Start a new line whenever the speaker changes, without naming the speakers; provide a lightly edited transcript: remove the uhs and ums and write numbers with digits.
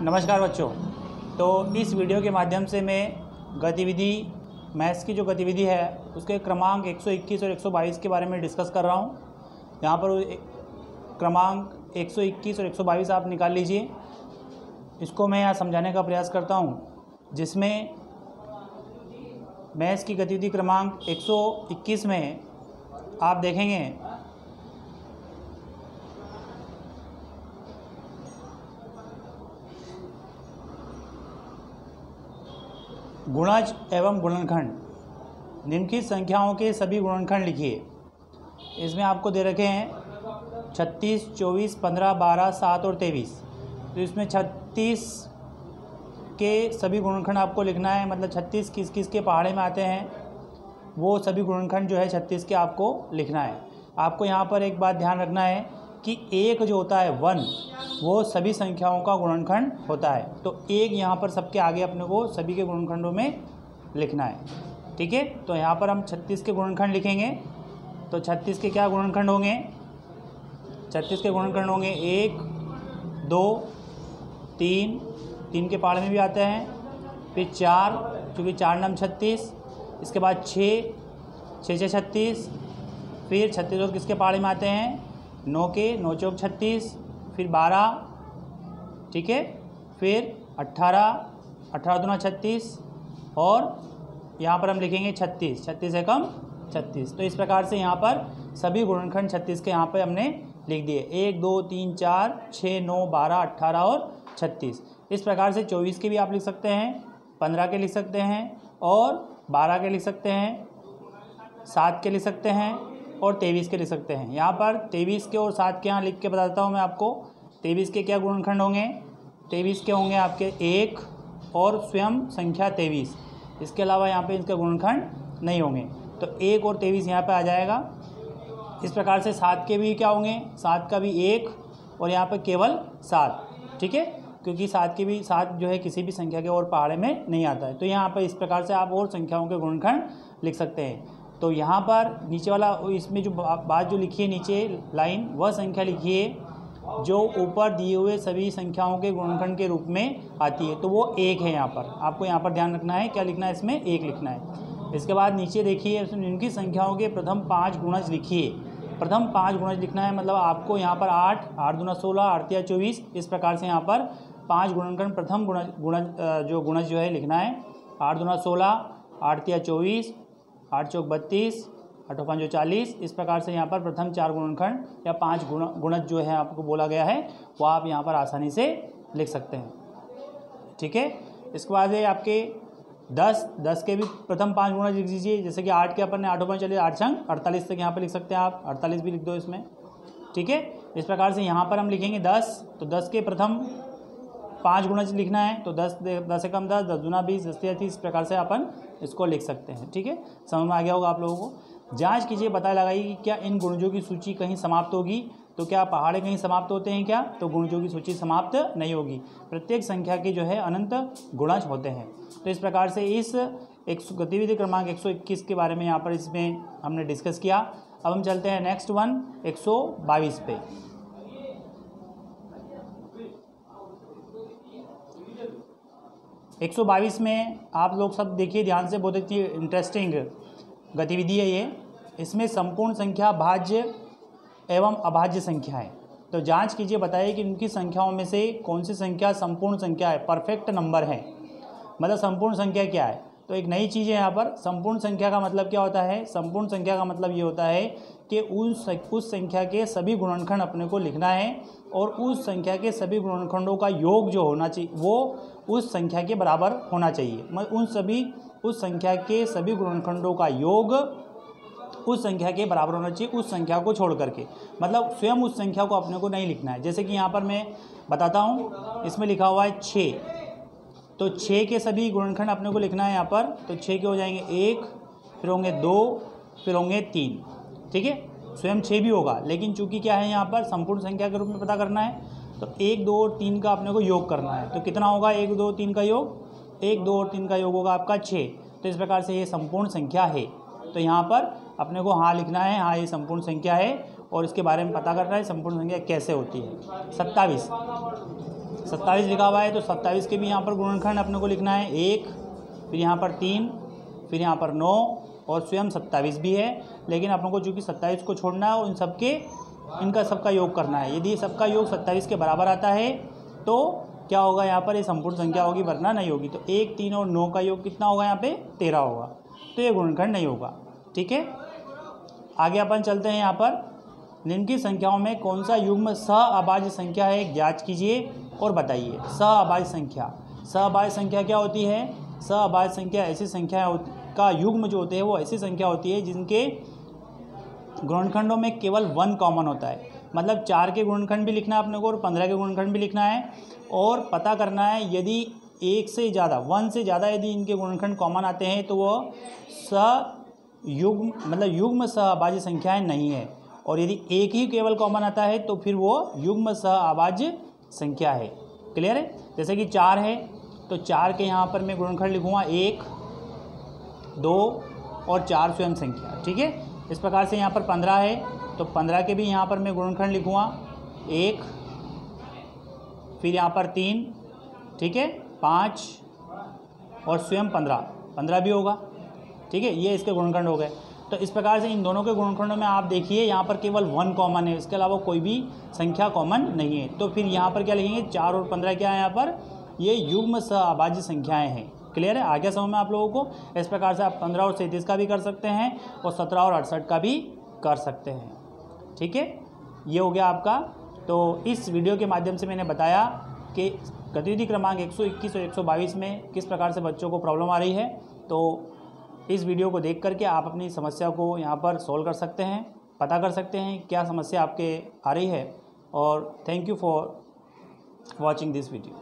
नमस्कार बच्चों। तो इस वीडियो के माध्यम से मैं गतिविधि मैथ्स की जो गतिविधि है उसके क्रमांक 121 और 122 के बारे में डिस्कस कर रहा हूँ। यहाँ पर क्रमांक 121 और 122 आप निकाल लीजिए। इसको मैं यहाँ समझाने का प्रयास करता हूँ, जिसमें मैथ्स की गतिविधि क्रमांक 121 में आप देखेंगे गुणज एवं गुणनखंड। निम्नलिखित संख्याओं के सभी गुणनखंड लिखिए। इसमें आपको दे रखे हैं 36, 24, 15, 12, 7 और 23। तो इसमें 36 के सभी गुणनखंड आपको लिखना है, मतलब 36 किस किस के पहाड़े में आते हैं वो सभी गुणनखंड जो है 36 के आपको लिखना है। आपको यहाँ पर एक बात ध्यान रखना है कि एक जो होता है 1 वो सभी संख्याओं का गुणनखंड होता है। तो एक यहाँ पर सबके आगे अपने को सभी के गुणनखंडों में लिखना है, ठीक है। तो यहाँ पर हम 36 के गुणनखंड लिखेंगे। तो 36 के क्या गुणनखंड होंगे? 36 के गुणनखंड होंगे 1, 2, 3, 3 के पहाड़े में भी आते हैं, फिर 4, चूँकि 4 नम 36, इसके बाद 6, 6 36, फिर 36 और किसके पहाड़े में आते हैं? 9 के, 9 चौक 36, फिर 12, ठीक है, फिर 18, 18 दूना 36 और यहाँ पर हम लिखेंगे 36, 36 एकम 36। तो इस प्रकार से यहाँ पर सभी गुणनखंड 36 के यहाँ पर हमने लिख दिए। 1, 2, 3, 4, 6, 9, 12, 18 और 36। इस प्रकार से 24 के भी आप लिख सकते हैं, 15 के लिख सकते हैं और 12 के लिख सकते हैं, 7 के लिख सकते हैं और 23 के लिख सकते हैं। यहाँ पर 23 के और 7 के यहाँ लिख के बताता हूँ मैं आपको। 23 के क्या गुणनखंड होंगे? 23 के होंगे आपके 1 और स्वयं संख्या 23। इसके अलावा यहाँ पे इसका गुणनखंड नहीं होंगे। तो 1 और 23 यहाँ पे आ जाएगा। इस प्रकार से 7 के भी क्या होंगे? 7 का भी 1 और यहाँ पर केवल 7, ठीक है, क्योंकि 7 के भी 7 जो है किसी भी संख्या के और पहाड़े में नहीं आता है। तो यहाँ पर इस प्रकार से आप और संख्याओं के गुणनखंड लिख सकते हैं। तो यहाँ पर नीचे वाला इसमें जो बात जो लिखी है नीचे लाइन, वह संख्या लिखिए जो ऊपर दिए हुए सभी संख्याओं के गुणनखंड के रूप में आती है। तो वो 1 है। यहाँ पर आपको यहाँ पर ध्यान रखना है, क्या लिखना है? इसमें 1 लिखना है। इसके बाद नीचे देखिए इनकी संख्याओं के प्रथम 5 गुणज लिखिए। प्रथम 5 गुणज लिखना है, मतलब आपको यहाँ पर 8, 8 दूना 16, 8 तिया 24, इस प्रकार से यहाँ पर 5 गुणनखंड प्रथम गुणज जो है लिखना है। 8 दूना 16, 8 तिया 24, 8 चौक 32, 8 5 40। इस प्रकार से यहाँ पर प्रथम 4 गुणनखंड या 5 गुणज जो है आपको बोला गया है वो आप यहाँ पर आसानी से लिख सकते हैं, ठीक है। इसके बाद है आपके 10 के भी प्रथम 5 गुणज लिख दीजिए। जैसे कि 8 के अपन ने 8 5 चलिए 8 छंग 48 तक यहाँ पर लिख सकते हैं आप, 48 भी लिख दो इसमें, ठीक है। इस प्रकार से यहाँ पर हम लिखेंगे 10। तो 10 के प्रथम 5 गुणज लिखना है। तो 10 एकम 10, 10 दूना 20, 10 तिया 30। इस प्रकार से अपन इसको लिख सकते हैं, ठीक है। समझ में आ गया होगा आप लोगों को। जांच कीजिए, पता लगाइए कि क्या इन गुणजों की सूची कहीं समाप्त होगी। तो क्या पहाड़े कहीं समाप्त होते हैं क्या? तो गुणजों की सूची समाप्त नहीं होगी। प्रत्येक संख्या के जो है अनंत गुणज होते हैं। तो इस प्रकार से इस गतिविधि क्रमांक 121 के बारे में यहाँ पर इसमें हमने डिस्कस किया। अब हम चलते हैं नेक्स्ट वन 122 पे। एक 122 में आप लोग सब देखिए ध्यान से, बहुत अच्छी इंटरेस्टिंग गतिविधि है ये। इसमें संपूर्ण संख्या, भाज्य एवं अभाज्य संख्या है। तो जांच कीजिए, बताइए कि उनकी संख्याओं में से कौन सी संख्या संपूर्ण संख्या है, परफेक्ट नंबर है। मतलब संपूर्ण संख्या क्या है? तो एक नई चीज़ है यहाँ पर। संपूर्ण संख्या का मतलब क्या होता है? संपूर्ण संख्या का मतलब ये होता है कि उस संख्या के सभी गुणनखंड अपने को लिखना है और उस संख्या के सभी गुणनखंडों का योग जो होना चाहिए वो उस संख्या के बराबर होना चाहिए। मतलब उस संख्या के सभी गुणनखंडों का योग उस संख्या के बराबर होना चाहिए, उस संख्या को छोड़ करके। मतलब स्वयं उस संख्या को अपने को नहीं लिखना है। जैसे कि यहाँ पर मैं बताता हूँ, इसमें लिखा हुआ है 6। तो 6 के सभी गुणनखंड अपने को लिखना है यहाँ पर। तो 6 के हो जाएंगे 1, फिर होंगे 2, फिर होंगे 3, ठीक है। स्वयं 6 भी होगा, लेकिन चूंकि क्या है यहाँ पर संपूर्ण संख्या के रूप में पता करना है, तो 1, 2 और 3 का अपने को योग करना है। तो कितना होगा 1, 2, 3 का योग? 1, 2 और 3 का योग होगा आपका 6। तो इस प्रकार से ये संपूर्ण संख्या है। तो यहाँ पर अपने को हाँ लिखना है, हाँ ये संपूर्ण संख्या है और इसके बारे में पता करना है संपूर्ण संख्या कैसे होती है। 27 27 लिखा हुआ है तो 27 के भी यहाँ पर गुणनखंड अपने को लिखना है 1, फिर यहाँ पर 3, फिर यहाँ पर 9 और स्वयं 27 भी है, लेकिन अपने को चूँकि 27 को छोड़ना है और इनका सबका योग करना है। यदि सबका योग 27 के बराबर आता है तो क्या होगा, यहाँ पर ये संपूर्ण संख्या होगी, वरना नहीं होगी। तो 1, 3 और 9 का योग कितना होगा, यहाँ पे 13 होगा, तो ये गुणनखंड नहीं होगा। ठीक है, आगे अपन चलते हैं। यहाँ पर निम्नलिखित संख्याओं में कौन सा युग्म सहअभाज्य संख्या है, ज्ञात कीजिए और बताइए। सहअभाज्य संख्या क्या होती है? सहअभाज्य संख्या ऐसी संख्या का युग्म जो होते हैं वो ऐसी संख्या होती है जिनके गुणनखंडों में केवल 1 कॉमन होता है। मतलब 4 के गुणनखंड भी लिखना है अपने को और 15 के गुणनखंड भी लिखना है, और पता करना है यदि 1 से ज़्यादा यदि इनके गुणनखंड कॉमन आते हैं तो वो युग्म सहअभाज्य संख्याएं नहीं है, और यदि एक ही केवल कॉमन आता है तो फिर वो युग्म सहअभाज्य संख्या है। क्लियर है? जैसे कि 4 है तो 4 के यहाँ पर मैं गुणनखंड लिखूँगा 1, 2 और 4 स्वयं संख्या। ठीक है, इस प्रकार से यहाँ पर 15 है तो 15 के भी यहाँ पर मैं गुणनखंड लिखूँगा 1, फिर यहाँ पर 3, ठीक है, 5 और स्वयं 15 भी होगा। ठीक है, ये इसके गुणनखंड हो गए। तो इस प्रकार से इन दोनों के गुणनखंडों में आप देखिए यहाँ पर केवल 1 कॉमन है, इसके अलावा कोई भी संख्या कॉमन नहीं है। तो फिर यहाँ पर क्या लिखेंगे, 4 और 15 क्या है, यहाँ पर ये युग्म सहअभाज्य संख्याएं हैं। क्लियर है? आगे समझ में आप लोगों को। इस प्रकार से आप 15 और 37 का भी कर सकते हैं और 17 और 68 का भी कर सकते हैं। ठीक है, ये हो गया आपका। तो इस वीडियो के माध्यम से मैंने बताया कि गतिविधि क्रमांक 121 और 122 में किस प्रकार से बच्चों को प्रॉब्लम आ रही है। तो इस वीडियो को देख करके आप अपनी समस्या को यहाँ पर सॉल्व कर सकते हैं, पता कर सकते हैं क्या समस्या आपके आ रही है। और thank you for watching this video.